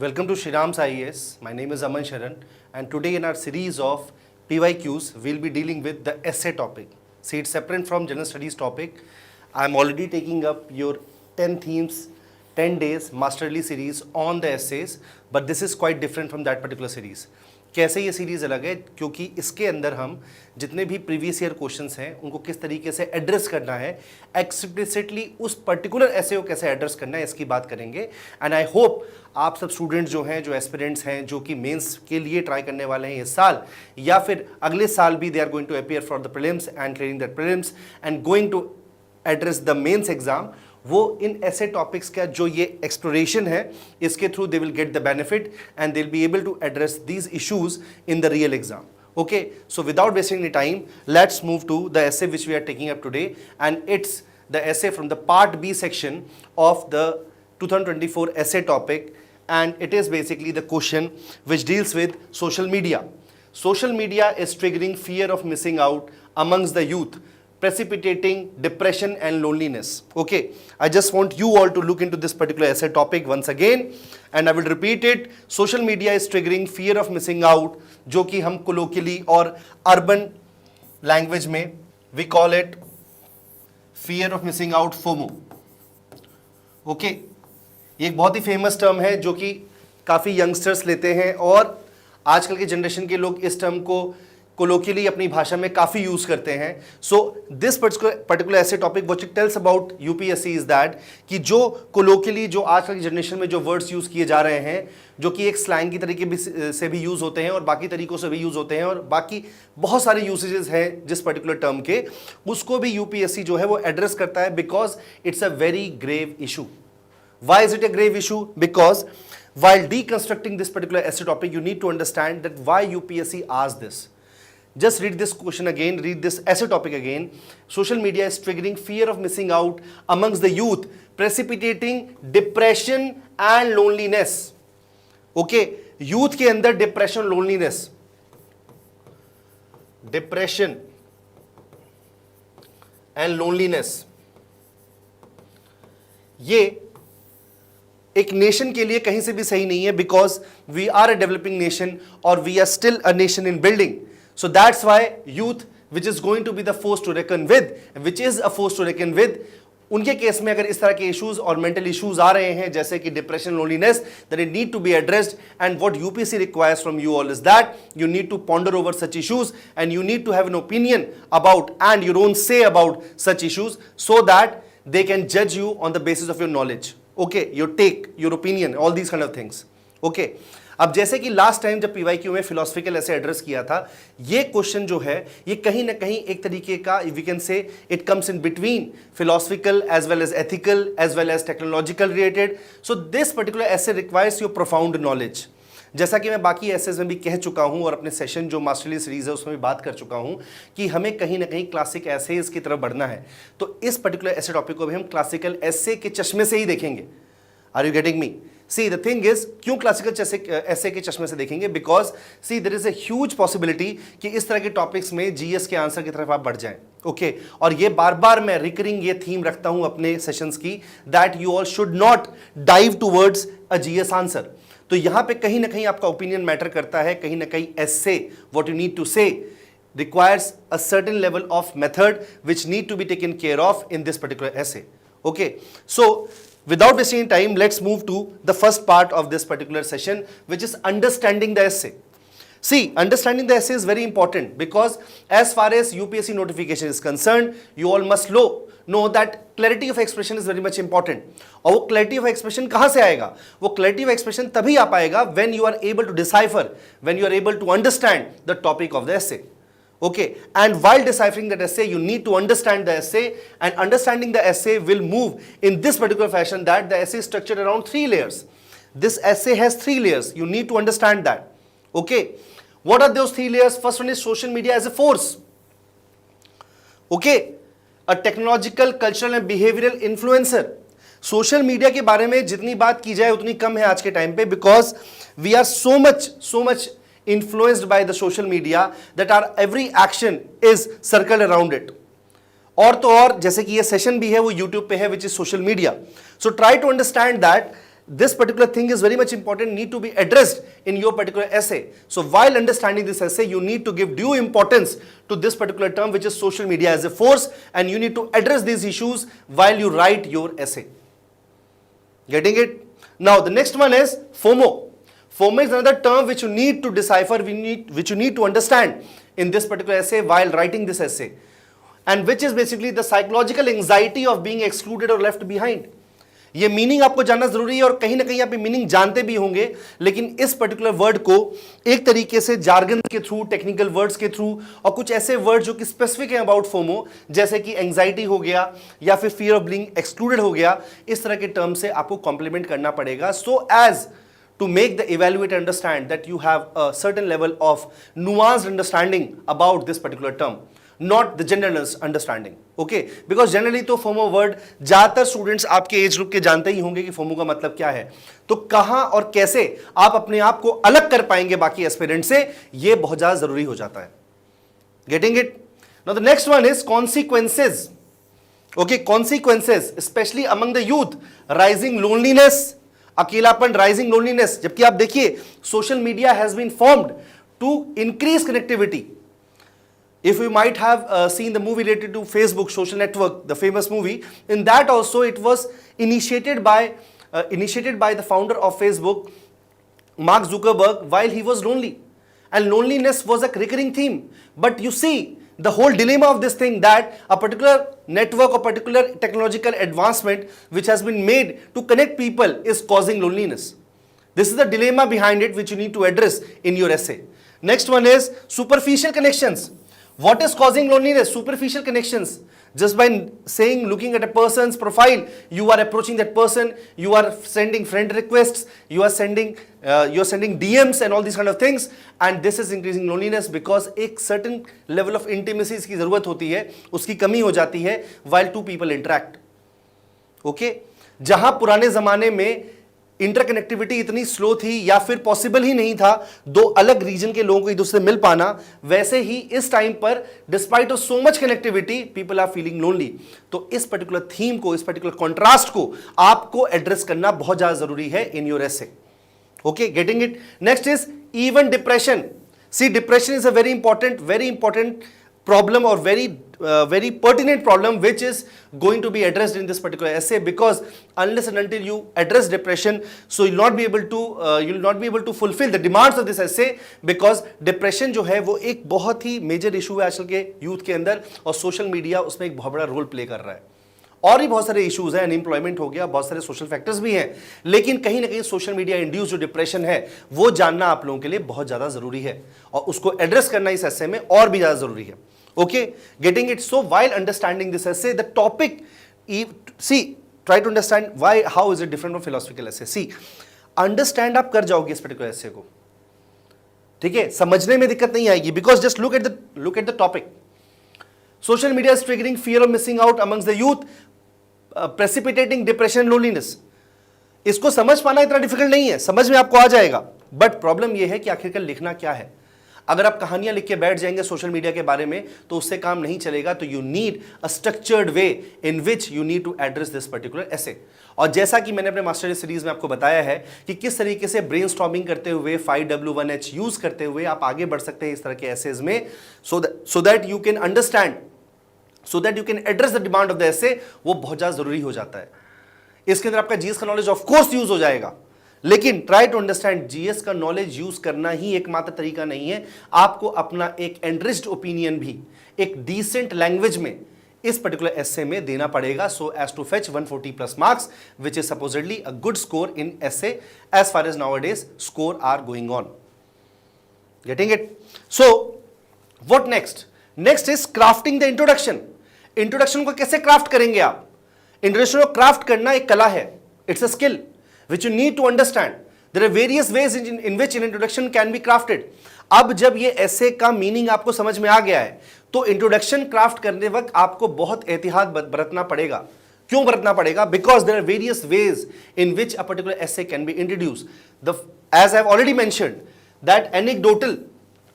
Welcome to Shriram's IAS. My name is Aman Sharan, and today in our series of PYQs, we'll be dealing with the essay topic. See, it's separate from general studies topic. I'm already taking up your 10 themes, 10 days masterly series on the essays, but this is quite different from that particular series. कैसे ये series अलग है? क्योंकि इसके अंदर हम जितने भी प्रीवियस ईयर क्वेश्चंस हैं उनको किस तरीके से एड्रेस करना है, एक्सप्लिसिटली उस पर्टिकुलर एसे को कैसे एड्रेस करना है, इसकी बात करेंगे. एंड आई होप आप सब स्टूडेंट्स जो हैं, जो एस्पिरेंट्स हैं, जो कि मेंस के लिए ट्राई करने वाले हैं इस साल या फिर अगले साल भी, they are going to appear for the prelims and clearing that prelims and going to address the mains exam, वो इन ऐसे टॉपिक्स का जो ये एक्सप्लोरेशन है इसके through they will get the benefit and they will be able to address these issues in the real exam. Okay, so without wasting any time, let's move to the essay which we are taking up today, and it's the essay from the part B section of the 2024 essay topic, and it is basically the question which deals with social media. Social media is triggering fear of missing out amongst the youth, precipitating depression and loneliness. Okay, I just want you all to look into this particular essay topic once again, and I will repeat it. Social media is triggering fear of missing out, जो कि हम colloquially और urban language में we call it fear of missing out, FOMO. Okay, ये एक बहुत ही famous term है जो कि काफ़ी यंगस्टर्स लेते हैं और आजकल के जनरेशन के लोग इस टर्म को कोलोकियली अपनी भाषा में काफ़ी यूज़ करते हैं. सो दिस पर्टिकुलर ऐसे topic what it tells about UPSC is that कि जो कोलोकियली जो आजकल की जनरेशन में जो वर्ड्स यूज़ किए जा रहे हैं, जो कि एक स्लैंग की तरीके से भी यूज़ होते हैं और बाकी तरीक़ों से भी यूज़ होते हैं और बाकी बहुत सारे यूसेजेस हैं जिस पर्टिकुलर टर्म के, उसको भी यूपीएससी जो है वो एड्रेस करता है because it's a very grave issue. Why is it a grave issue? Because while deconstructing this particular essay topic, you need to understand that why UPSC asked this. Just read this question again, read this essay topic again. Social media is triggering fear of missing out amongst the youth, precipitating depression and loneliness. Okay, youth के अंदर depression, loneliness, depression and loneliness, ये एक nation के लिए कहीं से भी सही नहीं है because we are a developing nation और we are still a nation in building. So that's why youth which is going to be the force to reckon with, which is a force to reckon with, उनके case में अगर इस तरह के issues और mental issues आ रहे हैं जैसे कि depression, loneliness, that it need to be addressed. And what UPSC requires from you all is that you need to ponder over such issues and you need to have an opinion about and your own say about such issues so that they can judge you on the basis of your knowledge. Okay, your take, your opinion, all these kind of things. Okay, अब जैसे कि last time जब PYQ में philosophical ऐसे address किया था, ये question जो है ये कहीं ना कहीं एक तरीके का we can say it comes in between philosophical as well as ethical as well as technological related. So this particular essay requires your profound knowledge. जैसा कि मैं बाकी एसेज में भी कह चुका हूं और अपने सेशन जो मास्टरली सीरीज है उसमें भी बात कर चुका हूं कि हमें कहीं ना कहीं क्लासिक एसेज की तरफ बढ़ना है. तो इस पर्टिकुलर ऐसे टॉपिक को भी हम क्लासिकल एसे के चश्मे से ही देखेंगे. Are you getting me? See the thing is, क्यों क्लासिकल ऐसे के चश्मे से देखेंगे? Because see there is a huge possibility कि इस तरह के टॉपिक्स में जीएस के आंसर की तरफ आप बढ़ जाएं. ओके, और ये बार बार मैं रिकरिंग ये थीम रखता हूं अपने सेशंस की that you all should not dive towards a GS answer. तो यहां पे कहीं ना कहीं आपका ओपिनियन मैटर करता है, कहीं ना कहीं एसे व्हाट यू नीड टू से requires a certain level of method which need to be taken care of in this particular essay. Okay, so without wasting time, let's move to the first part of this particular session, which is understanding the essay. See, understanding the essay is very important because as far as UPSC notification is concerned, you all must know that clarity of expression is very much important. और वो clarity of expression कहाँ से आएगा? वो clarity of expression तभी आ पाएगा when you are able to decipher, when you are able to understand the topic of the essay. Okay, and while deciphering that essay, you need to understand the essay, and understanding the essay will move in this particular fashion that the essay is structured around 3 layers. This essay has 3 layers. You need to understand that. Okay, what are those 3 layers? First one is social media as a force. Okay, a technological, cultural and behavioral influencer. Social media के बारे में जितनी बात की जाए उतनी कम है आज के टाइम पे because we are so much influenced by the social media that our every action is circled around it. और तो और जैसे कि ये सेशन भी है वो YouTube पे है which is social media. So try to understand that this particular thing is very much important, need to be addressed in your particular essay. So while understanding this essay, you need to give due importance to this particular term, which is social media as a force, and you need to address these issues while you write your essay. Getting it? Now the next one is FOMO. FOMO is another term which you need to decipher, which you need to understand in this particular essay while writing this essay, and which is basically the psychological anxiety of being excluded or left behind. ये meaning आपको जानना जरूरी है, और कहीं ना कहीं आप ये मीनिंग जानते भी होंगे, लेकिन इस पर्टिकुलर वर्ड को एक तरीके से जार्गन के थ्रू, टेक्निकल वर्ड्स के थ्रू, और कुछ ऐसे वर्ड जो कि स्पेसिफिक है अबाउट फोमो, जैसे कि एंजाइटी हो गया या फिर फियर ऑफ बीइंग एक्सक्लूडेड हो गया, इस तरह के टर्म से आपको कॉम्प्लीमेंट करना पड़ेगा, so as to make the evaluator understand that you have a certain level of nuanced understanding about this particular term, not the general understanding. Okay, because generally तो FOMO word ज़्यादातर students आपके age group के जानते ही होंगे कि FOMO का मतलब क्या है, तो कहाँ और कैसे आप अपने आप को अलग कर पाएंगे बाकी एस्पिरेंट से, ये बहुत ज़्यादा ज़रूरी हो जाता है. Getting it? Now the next one is consequences. Okay, consequences, especially among the youth, rising loneliness, अकेलापन, राइजिंग लोनलीनेस. जबकि आप देखिए social media has been formed to increase connectivity. If you might have seen the movie related to Facebook social network, the famous movie, in that also it was initiated by the founder of Facebook, Mark Zuckerberg, while he was lonely, and loneliness was a recurring theme. But you see the whole dilemma of this thing, that a particular network or particular technological advancement which has been made to connect people is causing loneliness. This is the dilemma behind it which you need to address in your essay. Next one is superficial connections. What is causing loneliness? Superficial connections. Just by saying, looking at a person's profile, you are approaching that person, you are sending friend requests, you are sending DMs and all these kind of things, and this is increasing loneliness because एक certain level of intimacy की ज़रूरत होती है, उसकी कमी हो जाती है while two people interact. Okay? जहाँ पुराने ज़माने में इंटरकनेक्टिविटी इतनी स्लो थी या फिर पॉसिबल ही नहीं था दो अलग रीजन के लोगों को एक दूसरे से मिल पाना, वैसे ही इस टाइम पर despite of so much connectivity people are feeling lonely. तो इस पर्टिकुलर थीम को, इस पर्टिकुलर कॉन्ट्रास्ट को आपको एड्रेस करना बहुत ज्यादा जरूरी है in your essay. Okay, getting it? Next is even depression. See, depression is a very important problem or very pertinent problem which is going to be addressed in this particular essay, because unless and until you address depression, so you'll not be able to fulfill the demands of this essay, because depression जो है वो एक बहुत ही major issue है आजकल के youth के अंदर, और सोशल मीडिया उसमें एक बहुत बड़ा रोल प्ले कर रहा है. और भी बहुत सारे इश्यूज हैं, अनएम्प्लॉयमेंट हो गया, बहुत सारे सोशल फैक्टर्स भी हैं, लेकिन कहीं ना कहीं सोशल मीडिया इंड्यूस जो डिप्रेशन है वो जानना आप लोगों के लिए बहुत ज़्यादा ज़रूरी है, और उसको एड्रेस करना इस एसे में और भी ज़्यादा ज़रूरी है. Okay, getting it? So while understanding this essay, the topic, see, try to understand how is it different from philosophical essay. See, understand आप कर जाओगे इस particular essay को, ठीक है, समझने में दिक्कत नहीं आएगी, because just look at the topic. Social media is triggering fear of missing out amongst the youth, precipitating depression and loneliness. इसको समझ पाना इतना डिफिकल्ट नहीं है, समझ में आपको आ जाएगा, बट प्रॉब्लम यह है कि आखिरकार लिखना क्या है. अगर आप कहानियां लिख के बैठ जाएंगे सोशल मीडिया के बारे में तो उससे काम नहीं चलेगा. तो you need a structured way in which you need to address this particular essay. और जैसा कि मैंने अपने मास्टर सीरीज में आपको बताया है कि किस तरीके से ब्रेनस्टॉर्मिंग करते हुए 5W1H यूज करते हुए आप आगे बढ़ सकते हैं इस तरह के एसेज में, so that you can understand, so that you can address the demand of the essay. वो बहुत ज्यादा जरूरी हो जाता है. इसके अंदर आपका जीएस का नॉलेज ऑफ कोर्स यूज हो जाएगा, लेकिन ट्राई टू अंडरस्टैंड जीएस का नॉलेज यूज करना ही एकमात्र तरीका नहीं है. आपको अपना एक एनरिच्ड ओपिनियन भी एक डिसेंट लैंग्वेज में इस पर्टिकुलर एसे में देना पड़ेगा, so as to fetch 140 plus marks, which is supposedly a good score in essay as far as nowadays scores are going on. Getting it? So what next? Next is crafting the introduction. Introduction को कैसे craft करेंगे आप? Introduction को craft करना एक कला है, it's a skill which you need to understand. There are various ways in which an introduction can be crafted. अब जब ये ऐसे का मीनिंग आपको समझ में आ गया है तो इंट्रोडक्शन क्राफ्ट करने वक्त आपको बहुत एहतियात बरतना पड़ेगा. क्यों बरतना पड़ेगा? Because there are various ways in which a particular essay can be introduced. As I have already mentioned, that anecdotal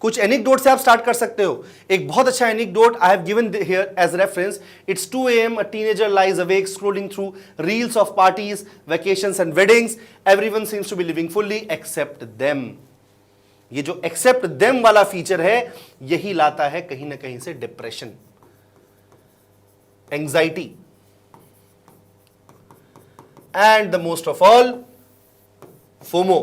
कुछ एनेक्डोट से आप स्टार्ट कर सकते हो। एक बहुत अच्छा anecdote I have given here as reference. It's 2 AM, a teenager lies awake scrolling through reels of parties, vacations and weddings. Everyone seems to be living fully except them. ये जो एक्सेप्ट देम वाला feature है, यही लाता है कहीं ना कहीं से depression, anxiety, and the most of all FOMO.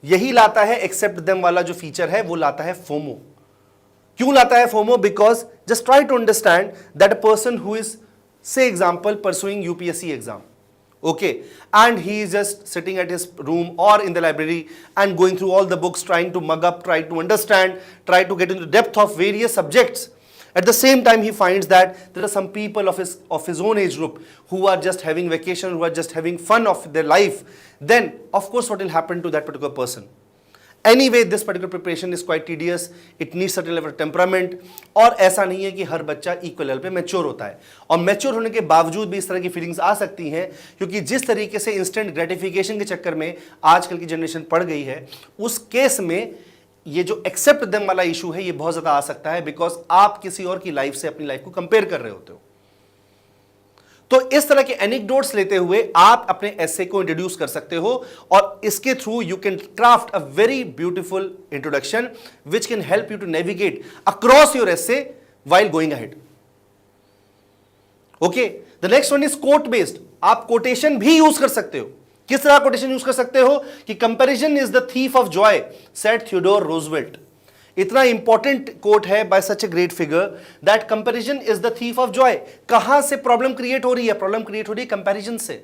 यही लाता है एक्सेप्ट देम वाला जो फीचर है, वो लाता है फोमो। क्यों लाता है FOMO? Because just try to understand that a person who is, say example, pursuing UPSC exam, okay, and he is just sitting at his room or in the library and going through all the books, trying to mug up, try to understand, try to get into the depth of various subjects. At the same time, he finds that there are some people of his own age group who are just having vacation, who are just having fun of their life. Then of course what will happen to that particular person? Anyway, this particular preparation is quite tedious. It needs certain level of temperament. और ऐसा नहीं है कि हर बच्चा equal level पे mature होता है, और मैच्योर होने के बावजूद भी इस तरह की फीलिंग्स आ सकती हैं, क्योंकि जिस तरीके से इंस्टेंट ग्रेटिफिकेशन के चक्कर में आजकल की जनरेशन पड़ गई है, उस केस में ये जो एक्सेप्ट देम वाला इशू है, ये बहुत ज्यादा आ सकता है, बिकॉज आप किसी और की लाइफ से अपनी लाइफ को कंपेयर कर रहे होते हो। तो इस तरह के एनेक्डोट्स लेते हुए आप अपने एसे को इंट्रोड्यूस कर सकते हो, और इसके through you can craft a very beautiful introduction which can help you to navigate across your essay while going ahead. Okay, the next one is quote based. आप कोटेशन भी यूज कर सकते हो। किस तरह कोटेशन यूज कर सकते हो? कि comparison is the thief of Joy, said Theodore Roosevelt. इतना इंपॉर्टेंट कोट है bye such a great figure that comparison is the thief of Joy. कहां से प्रॉब्लम क्रिएट हो रही है? प्रॉब्लम क्रिएट हो रही है कंपैरिजन से,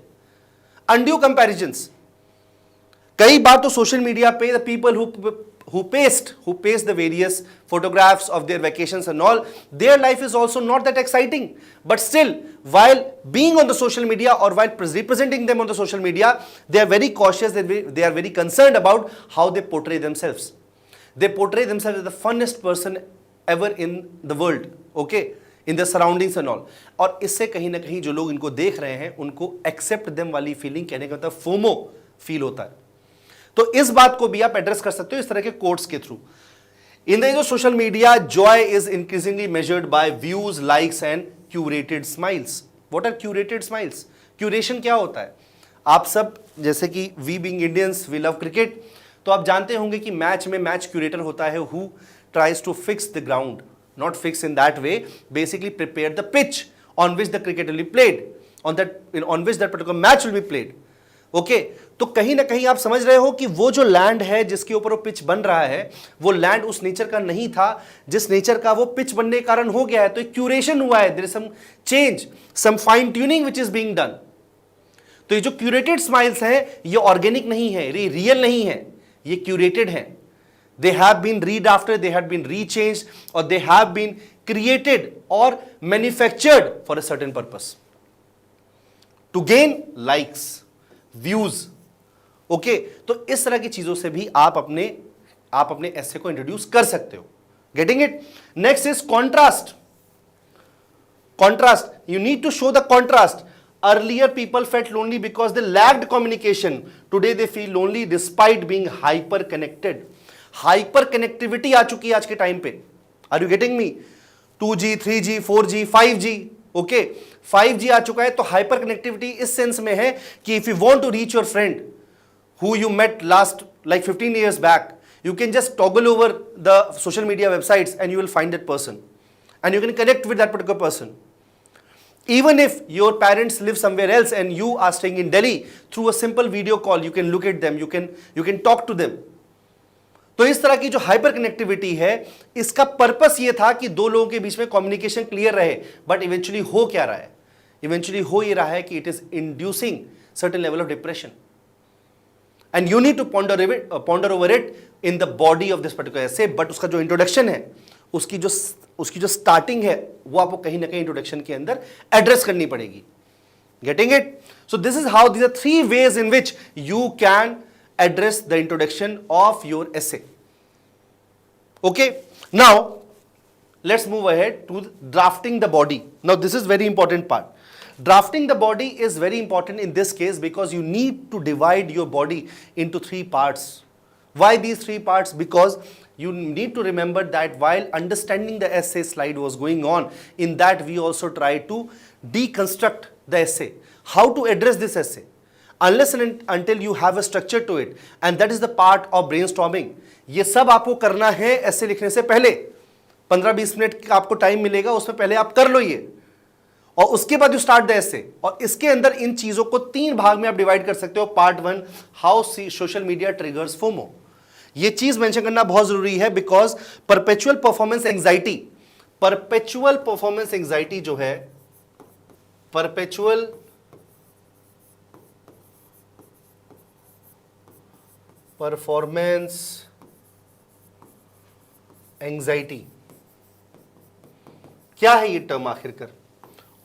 अनड्यू कंपैरिजंस। कई बार तो सोशल मीडिया पे the people who paste the various photographs of their vacations and all, their life is also not that exciting, but still while being on the social media or while representing them on the social media, they are very cautious, they are very concerned about how they portray themselves. They portray themselves as the funnest person ever in the world, okay, in their surroundings and all. और इससे कहीं ना कहीं जो लोग इनको देख रहे हैं, उनको accept them वाली फीलिंग, कहने का मतलब फोमो फील होता है। तो इस बात को भी आप एड्रेस कर सकते हो इस तरह के कोट्स के through. In the age of social media, joy is increasingly measured by views, likes and curated smiles. What are curated smiles? Curation क्या होता है? आप सब, जैसे कि we being Indians, we love cricket, तो आप जानते होंगे कि मैच में मैच क्यूरेटर होता है who tries to fix the ground, not fix in that way, basically prepare the pitch on which the cricket will be played, on which that particular match will be played. Okay, तो कहीं ना कहीं आप समझ रहे हो कि वो जो लैंड है जिसके ऊपर वो पिच बन रहा है, वो लैंड उस नेचर का नहीं था जिस नेचर का वो पिच बनने के कारण हो गया है। तो एक क्यूरेशन हुआ है, there is some change, some fine tuning which is being done. तो ये जो क्यूरेटेड स्माइल्स हैं, ये ऑर्गेनिक नहीं है, ये रियल नहीं है, ये क्यूरेटेड है। They have been read after, they have been rechanged, और दे हैव बीन क्रिएटेड और manufactured for a certain purpose to gain likes, views. Okay, तो इस तरह की चीजों से भी आप अपने एसे को इंट्रोड्यूस कर सकते हो। Getting it? Next is contrast. Contrast, you need to show the contrast. Earlier people felt lonely because they lacked communication, today they feel lonely despite being hyper connected. Hyper connectivity आ चुकी है आज के time पे। Are you getting me? 2G, 3G, 4G, 5G, okay, 5G आ चुका है। तो हाइपर कनेक्टिविटी इस सेंस में है कि if you want to reach your friend who you met last like 15 years back, you can just toggle over the social media websites and you will find that person and you can connect with that particular person. Even if your parents live somewhere else and you are staying in Delhi, through a simple video call you can look at them, you can talk to them. तो इस तरह की जो hyper connectivity है, इसका purpose ये था कि दो लोगों के बीच में कम्युनिकेशन क्लियर रहे, बट इवेंचुअली हो क्या रहा है? इवेंचुअली हो ये रहा है कि it is inducing certain level of depression, and you need to ponder over it in the body of this particular essay. But उसका जो इंट्रोडक्शन है, उसकी जो स्टार्टिंग है, वो आपको कहीं ना कहीं इंट्रोडक्शन के अंदर एड्रेस करनी पड़ेगी। Getting it? So this is how, these are 3 ways in which you can address the introduction of your essay. Okay, now let's move ahead to drafting the body. Now this is very important part. Drafting the body is very important in this case because you need to divide your body into 3 parts. Why these three parts? Because you need to remember that while understanding the essay slide was going on, in that we also try to deconstruct the essay. How to address this essay? Unless and until you have a structure to it, and that is the part of brainstorming. ये सब आपको करना है essay लिखने से पहले. 15-20 minute का आपको टाइम मिलेगा, उसमें पहले आप कर लो ये, और उसके बाद यू स्टार्ट द एसे. और इसके अंदर इन चीजों को 3 भाग में आप डिवाइड कर सकते हो. Part 1, how social media triggers FOMO. ये चीज मेंशन करना बहुत जरूरी है, बिकॉज परपेचुअल परफॉर्मेंस एंजाइटी जो है, परपेचुअल परफॉर्मेंस एंजाइटी, क्या है ये टर्म आखिरकार,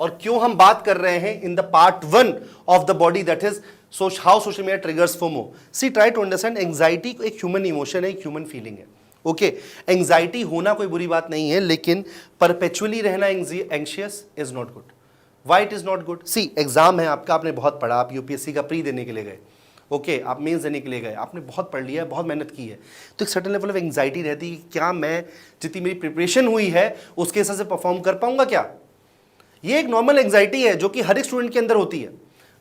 और क्यों हम बात कर रहे हैं in the part 1 of the body, that is how social media triggers FOMO. See, try to understand. Anxiety एक ह्यूमन इमोशन है, एक ह्यूमन फीलिंग है. ओके, एंजाइटी होना कोई बुरी बात नहीं है, लेकिन परपेचुअली रहना anxious is not good. Why it is not good? See, exam है आपका, आपने बहुत पढ़ा, आप यूपीएससी का प्री देने के लिए गए, ओके, आप मेंस देने के लिए गए, आपने बहुत पढ़ लिया है, बहुत मेहनत की है, तो एक सर्टेन लेवल ऑफ एंजाइटी रहती है कि क्या मैं जितनी मेरी प्रिपरेशन हुई है उसके हिसाब से परफॉर्म कर पाऊंगा क्या. ये एक नॉर्मल एंजाइटी है जो कि हर एक स्टूडेंट के अंदर होती है.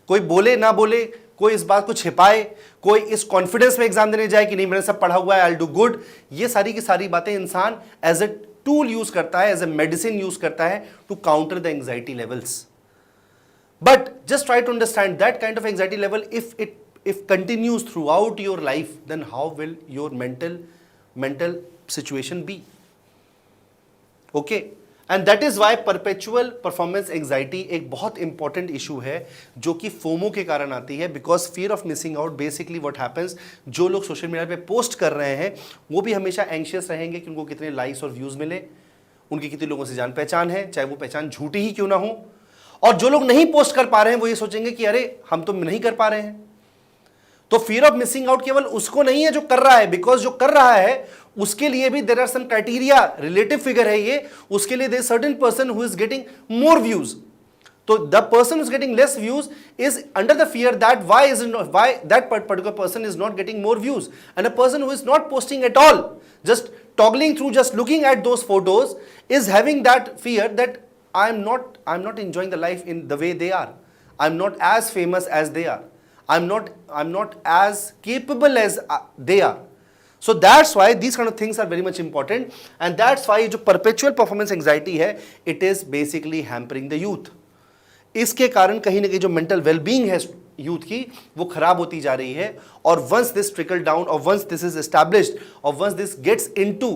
कोई बोले ना बोले, कोई इस बात को छिपाए, कोई इस कॉन्फिडेंस में एग्जाम देने जाए कि नहीं मैंने सब पढ़ा हुआ है, आई विल डू गुड. ये सारी की सारी बातें इंसान एज ए टूल यूज करता है, एज ए मेडिसिन यूज करता है to counter the anxiety levels. But just try to understand that kind of anxiety level, if continues throughout your life, then how will your mental situation be? Okay, and that is why perpetual performance anxiety एक बहुत important issue है जो कि FOMO के कारण आती है. because fear of missing out, basically what happens, जो लोग सोशल मीडिया पे पोस्ट कर रहे हैं वो भी हमेशा एंशियस रहेंगे कि उनको कितने लाइक्स और व्यूज मिले, उनकी कितने लोगों से जान पहचान है, चाहे वो पहचान झूठी ही क्यों ना हो. और जो लोग नहीं पोस्ट कर पा रहे हैं वो ये सोचेंगे कि अरे हम तो नहीं कर पा रहे हैं. तो फियर ऑफ मिसिंग आउट केवल उसको नहीं है जो कर रहा है, बिकॉज जो कर रहा है उसके लिए भी there are some criteria, relative figure है ये, उसके लिए there certain person who is getting more views. तो the person is getting less views is under the fear that why that particular person is not getting more views, and a person who is not posting at all, just toggling through, just looking at those photos, is having that fear that I'm not enjoying the life in the way they are. I'm not as famous as they are. I'm not as capable as they are. So that's why these kind of things are very much important, and that's why जो perpetual performance anxiety है, it is basically hampering the youth. इसके कारण कहीं ना कहीं जो mental well-being है youth की वो खराब होती जा रही है. और वंस दिस ट्रिकल डाउन, और वंस दिस इज एस्टैब्लिश्ड, और once this gets into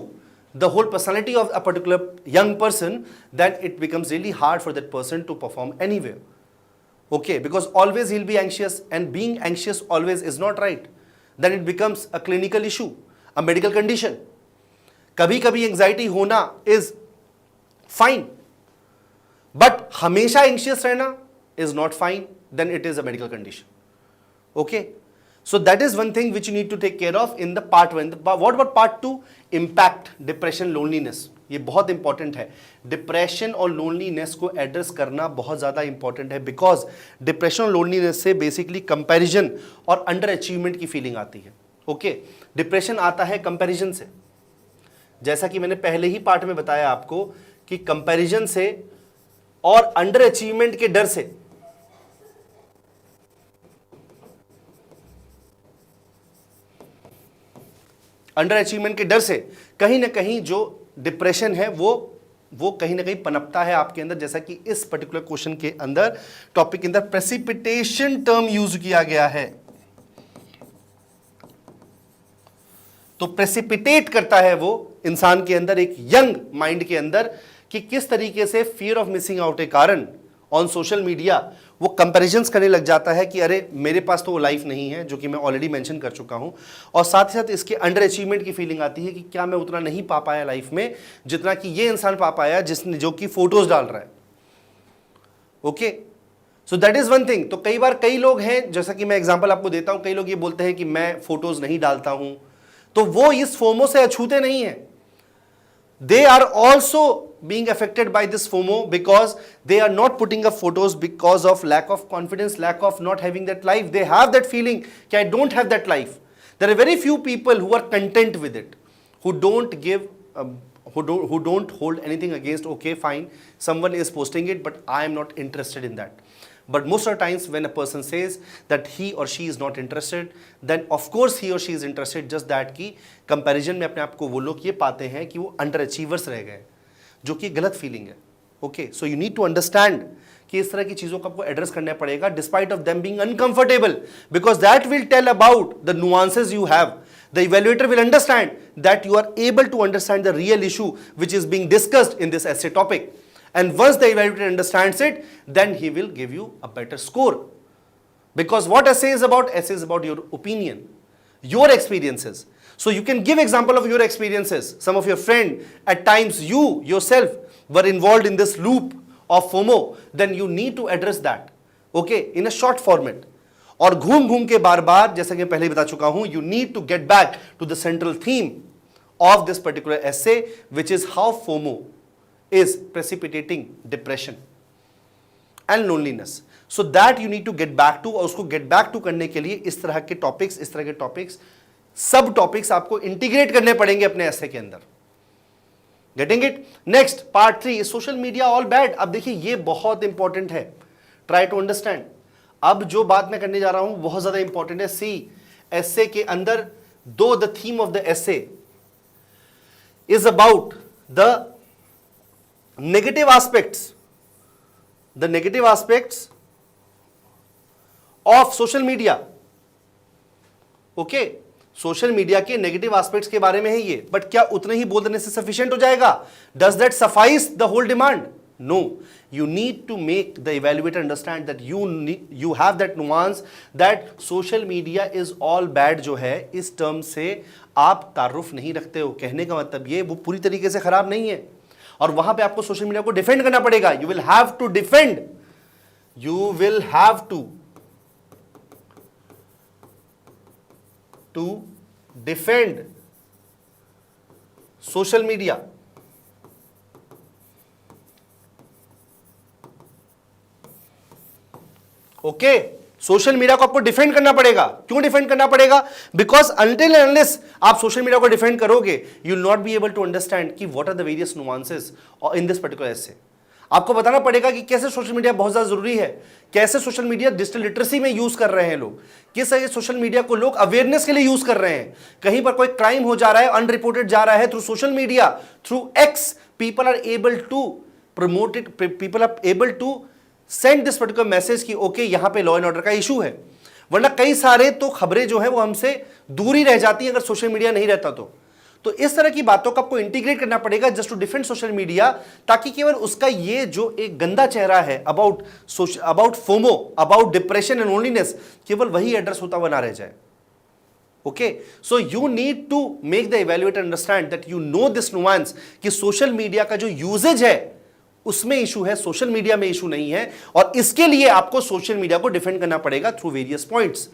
the whole personality of a particular young person, then it becomes really hard for that person to perform anywhere. Okay, because always he'll be anxious, and being anxious always is not right. Then it becomes a clinical issue, a medical condition. कभी कभी anxiety होना is fine, but हमेशा anxious रहना is not fine. Then it is a medical condition. Okay, so that is one thing which you need to take care of in the part 1. What about part 2? Impact, depression, loneliness. ये बहुत important है. Depression और loneliness को address करना बहुत ज़्यादा important है, because depression और लोनलीनेस से बेसिकली कंपैरिजन और अंडर अचीवमेंट की फीलिंग आती है. ओके, डिप्रेशन आता है कंपैरिजन से, जैसा कि मैंने पहले ही पार्ट में बताया आपको कि कंपैरिजन से और अंडर अचीवमेंट के डर से. अंडर अचीवमेंट के डर से कहीं ना कहीं जो डिप्रेशन है वो कहीं ना कहीं पनपता है आपके अंदर, जैसा कि इस पर्टिकुलर क्वेश्चन के अंदर टॉपिक के अंदर प्रेसिपिटेशन टर्म यूज किया गया है. तो प्रेसिपिटेट करता है वो इंसान के अंदर, एक यंग माइंड के अंदर, कि किस तरीके से फियर ऑफ मिसिंग आउट के कारण ऑन सोशल मीडिया वो कंपैरिजंस करने लग जाता है कि अरे मेरे पास तो वो लाइफ नहीं है, जो कि मैं ऑलरेडी मेंशन कर चुका हूं. और साथ ही साथ इसके अंडर अचीवमेंट की फीलिंग आती है कि क्या मैं उतना नहीं पा पाया लाइफ में जितना कि ये इंसान पा पाया जिसने जो कि फोटोज डाल रहा है. Okay, so that is one thing. तो कई बार कई लोग हैं, जैसा कि मैं एग्जांपल आपको देता हूं, कई लोग ये बोलते हैं कि मैं फोटोज नहीं डालता हूं, तो वो इस फोमो से अछूते नहीं है. They are also being affected by this FOMO because they are not putting up photos because of lack of confidence, lack of not having that life. They have that feeling that I don't have that life. There are very few people who are content with it, who don't give, who don't hold anything against. Okay, fine, someone is posting it, but I am not interested in that. But most of the times when a person says that he or she is not interested, then of course he or she is interested, just that कि comparison में अपने आप को वो लोग ये पाते हैं कि वो अंडर अचीवर्स रह गए, जो कि गलत फीलिंग है. Okay, so you need to understand कि इस तरह की चीजों को आपको एड्रेस करना पड़ेगा, despite of them being uncomfortable, because that will tell about the nuances you have. The evaluator will understand that you are able to understand the real issue which is being discussed in this essay topic. And once the evaluator understands it, then he will give you a better score. Because what essay is about? Essay is about your opinion, your experiences. So you can give example of your experiences. Some of your friend, at times you yourself were involved in this loop of FOMO. Then you need to address that, okay, in a short format. और घूम घूम के बार बार, जैसा कि पहले बता चुका हूं, you need to get back to the central theme of this particular essay, which is how FOMO is precipitating depression and loneliness. So that you need to get back to, और उसको get back to करने के लिए इस तरह के topics सब topics आपको इंटीग्रेट करने पड़ेंगे अपने ऐसे के अंदर. Getting it? Next part 3, social media all bad. अब देखिए ये बहुत इंपॉर्टेंट है, ट्राई टू अंडरस्टैंड. अब जो बात मैं करने जा रहा हूं बहुत ज्यादा इंपॉर्टेंट है. सी, एसे के अंदर the theme of the essay is about the negative aspects of social media. Okay, social media के नेगेटिव एस्पेक्ट्स के बारे में है ये, बट क्या उतने ही बोल देने से सफिशिएंट हो जाएगा? Does that suffice the whole demand? No, you need to make the evaluator understand that you have that nuance that social media is all bad. जो है इस टर्म से आप तारुफ नहीं रखते हो. कहने का मतलब ये वो पूरी तरीके से खराब नहीं है, और वहां पे आपको सोशल मीडिया को डिफेंड करना पड़ेगा. You will have to defend. You will have to defend social media. Okay, social media को आपको डिफेंड करना पड़ेगा. क्यों डिफेंड करना पड़ेगा? बिकॉज अनटिल एंड अनलेस आप सोशल मीडिया को डिफेंड करोगे, you will not be able to understand कि what are the various nuances in this particular essay. आपको बताना पड़ेगा कि कैसे सोशल मीडिया बहुत ज्यादा जरूरी है, कैसे सोशल मीडिया डिजिटल लिटरेसी में यूज कर रहे हैं लोग, किस तरह सोशल मीडिया को लोग अवेयरनेस के लिए यूज कर रहे हैं. कहीं पर कोई क्राइम हो जा रहा है, अनरिपोर्टेड जा रहा है, through social media, through X, people are able to promote it, people are able to send this particular message कि ओके यहां पे लॉ एंड ऑर्डर का इशू है. वरना कई सारे तो खबरें जो है वो हमसे दूर ही रह जाती हैं अगर सोशल मीडिया नहीं रहता तो इस तरह की बातों को आपको इंटीग्रेट करना पड़ेगा just to defend social media, ताकि केवल उसका ये जो एक गंदा चेहरा है about FOMO, about depression and loneliness, केवल वही एड्रेस होता हुआ ना रह जाए. Okay, so you need to make the evaluator understand that you know this nuance कि सोशल मीडिया का जो यूजेज है उसमें इशू है, सोशल मीडिया में इशू नहीं है, और इसके लिए आपको सोशल मीडिया को डिफेंड करना पड़ेगा थ्रू वेरियस पॉइंट्स.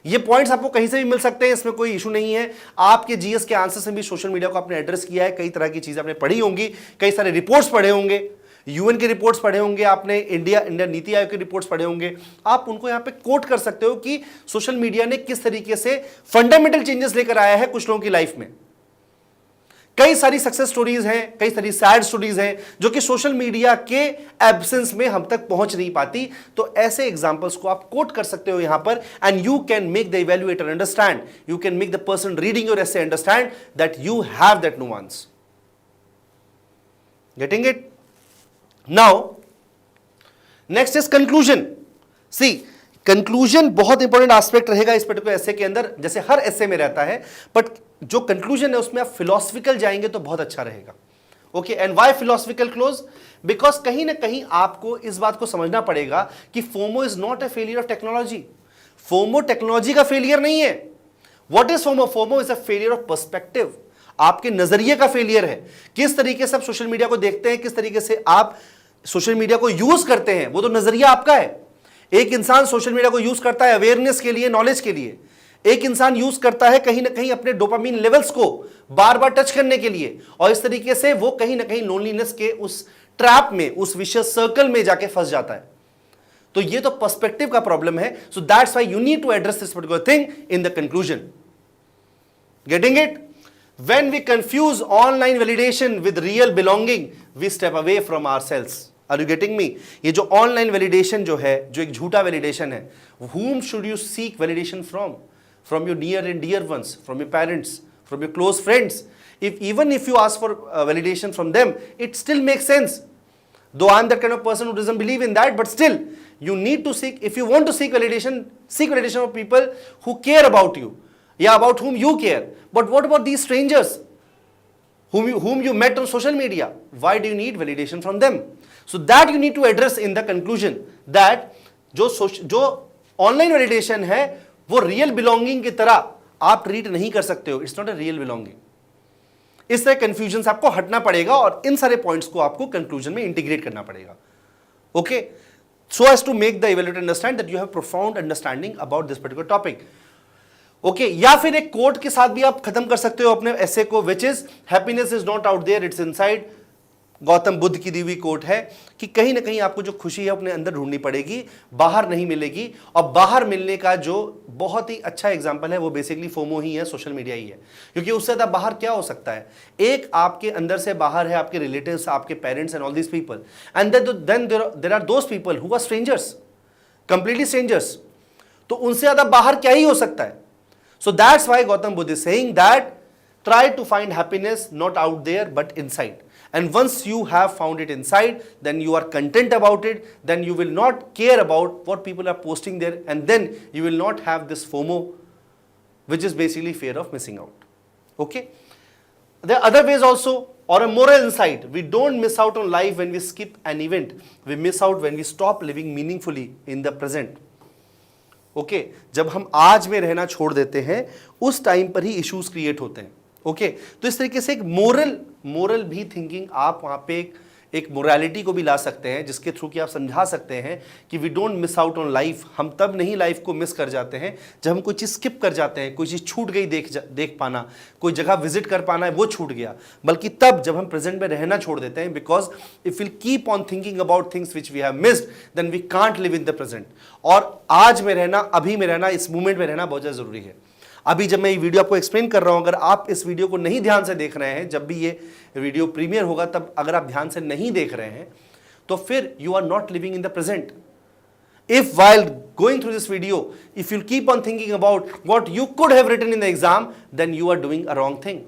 ये पॉइंट्स आपको कहीं से भी मिल सकते हैं, इसमें कोई इशू नहीं है. आपके जीएस के आंसर से भी सोशल मीडिया को आपने एड्रेस किया है, कई तरह की चीजें आपने पढ़ी होंगी, कई सारे रिपोर्ट्स पढ़े होंगे, यूएन के रिपोर्ट्स पढ़े होंगे आपने, इंडिया नीति आयोग के रिपोर्ट्स पढ़े होंगे. आप उनको यहां पे कोट कर सकते हो कि सोशल मीडिया ने किस तरीके से फंडामेंटल चेंजेस लेकर आया है कुछ लोगों की लाइफ में. कई सारी सक्सेस स्टोरीज हैं, कई सारी सैड स्टोरीज हैं जो कि सोशल मीडिया के एब्सेंस में हम तक पहुंच नहीं पाती. तो ऐसे एग्जांपल्स को आप कोट कर सकते हो यहां पर, and you can make the evaluator understand, you can make the person reading your essay understand that you have that nuance. Getting it? Now next is conclusion. See, conclusion बहुत important aspect रहेगा इस particular एसे के अंदर, जैसे हर एसे में रहता है, but जो कंक्लूजन है उसमें आप फिलोसफिकल जाएंगे तो बहुत अच्छा रहेगा. Okay, and why philosophical close? Because कहीं ना कहीं आपको इस बात को समझना पड़ेगा कि FOMO is not a failure of technology. FOMO technology का फेलियर नहीं है. What is FOMO? FOMO is a failure of perspective. आपके नजरिए का फेलियर है. किस तरीके से आप सोशल मीडिया को देखते हैं, किस तरीके से आप सोशल मीडिया को यूज करते हैं, वो तो नजरिया आपका है. एक इंसान सोशल मीडिया को यूज करता है अवेयरनेस के लिए, नॉलेज के लिए. एक इंसान यूज करता है कहीं ना कहीं अपने डोपामिन लेवल्स को बार बार टच करने के लिए, और इस तरीके से वो कहीं ना कहीं लोनलीनेस के उस ट्रैप में, उस विशियस सर्कल में जाके फंस जाता है. तो ये तो पर्सपेक्टिव का प्रॉब्लम है. So that's why you need to address this particular thing in the conclusion. Getting it? When we confuse online validation with real belonging, we step away from ourselves. Are you getting me? ये जो online validation जो है, जो एक झूठा validation है, whom should you seek validation from? From your near and dear ones, from your parents, from your close friends. Even if you ask for validation from them, it still makes sense. Though I am that kind of person who doesn't believe in that, but still, you need to seek, if you want to seek validation of people who care about you, yeah, about whom you care. But what about these strangers whom you met on social media? Why do you need validation from them? So that you need to address in the conclusion that जो online validation है वो real belonging की तरह आप treat नहीं कर सकते हो. It's not a real belonging. इस तरह कंफ्यूजन से आपको हटना पड़ेगा और इन सारे पॉइंट्स को आपको कंक्लूजन में इंटीग्रेट करना पड़ेगा. Okay, so as to make the evaluator understand that you have profound understanding about this particular topic. Okay, या फिर एक कोट के साथ भी आप खत्म कर सकते हो अपने ऐसे को, which is happiness is not out there, it's inside. Gautam Buddha की दी हुई कोट है कि कहीं ना कहीं आपको जो खुशी है अपने अंदर ढूंढनी पड़ेगी, बाहर नहीं मिलेगी. और बाहर मिलने का जो बहुत ही अच्छा एग्जांपल है वो बेसिकली फोमो ही है, सोशल मीडिया ही है. क्योंकि उससे ज़्यादा बाहर क्या हो सकता है? एक आपके अंदर से बाहर है आपके रिलेटिव्स, आपके parents and all this people, and then there are those people who are strangers, completely strangers. तो उनसे ज़्यादा बाहर क्या ही हो सकता है? So that's why Gautam Buddha is saying that try to find happiness not out there but inside. And once you have found it inside, then you are content about it, then you will not care about what people are posting there, and then you will not have this FOMO, which is basically fear of missing out. Okay? There are other ways also, or a moral insight. We don't miss out on life when we skip an event. We miss out when we stop living meaningfully in the present. Okay? जब हम आज में रहना छोड़ देते हैं, उस time पर ही इश्यूज क्रिएट होते हैं. ओके, तो इस तरीके से एक मोरल भी थिंकिंग आप वहाँ पे एक मोरालिटी को भी ला सकते हैं, जिसके थ्रू कि आप समझा सकते हैं कि we don't miss out on life. हम तब नहीं लाइफ को मिस कर जाते हैं जब हम कोई चीज़ स्किप कर जाते हैं, कोई चीज़ छूट गई देख पाना, कोई जगह विजिट कर पाना है वो छूट गया, बल्कि तब जब हम प्रेजेंट में रहना छोड़ देते हैं. Because if will keep on thinking about things which we have missed, then we can't live in the present. और आज में रहना, अभी में रहना, इस मोमेंट में रहना बहुत ज़्यादा ज़रूरी है. अभी जब मैं ये वीडियो आपको एक्सप्लेन कर रहा हूं, अगर आप इस वीडियो को नहीं ध्यान से देख रहे हैं, जब भी ये वीडियो प्रीमियर होगा तब अगर आप ध्यान से नहीं देख रहे हैं, तो फिर you are not living in the present. If while going through this video, if you keep on thinking about what you could have written in the exam, then you are doing a wrong thing.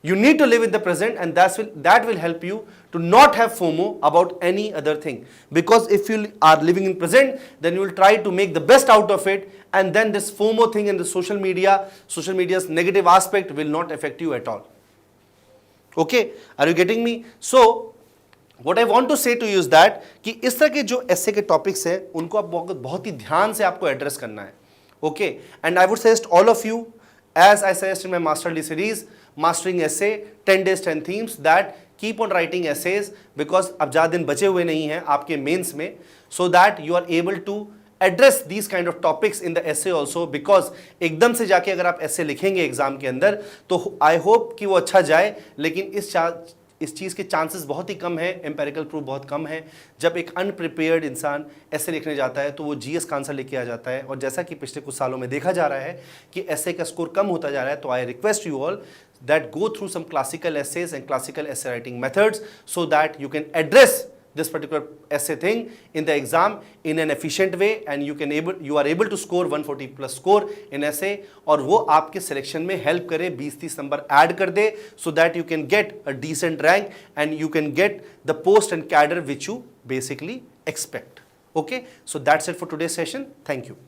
You need to live in the present, and that will help you to not have FOMO about any other thing. Because if you are living in present, then you will try to make the best out of it, and then this FOMO thing and the social media's negative aspect will not affect you at all. Okay, are you getting me? So what I want to say to you is that कि इस तरह के जो ऐसे के topics हैं उनको आप बहुत ही ध्यान से आपको एड्रेस करना है. Okay, and I would suggest all of you, as I suggest in my Masterly series, Mastering Essay, 10 days 10 themes, that keep on writing essays, because अब ज़्यादा दिन बचे हुए नहीं हैं आपके मेंस में, so that you are able to address these kind of topics in the essay also. because एकदम से जाके अगर आप essay लिखेंगे एग्जाम के अंदर तो I hope कि वो अच्छा जाए, लेकिन इस चीज़ के चांसेस बहुत ही कम है, एम्पेरिकल प्रूफ बहुत कम है. जब एक अनप्रिपेयर्ड इंसान ऐसे लिखने जाता है तो वो जीएस का आंसर लेके आ जाता है, और जैसा कि पिछले कुछ सालों में देखा जा रहा है कि ऐसे का स्कोर कम होता जा रहा है. तो I request you all that go through some classical essays and classical essay writing methods, so that you can address this particular essay thing in the exam in an efficient way, and you are able to score 140 plus score in essay, और वो आपके selection में help करे, 20-30 number add कर दे, so that you can get a decent rank and you can get the post and cadre which you basically expect. Okay, so that's it for today's session. Thank you.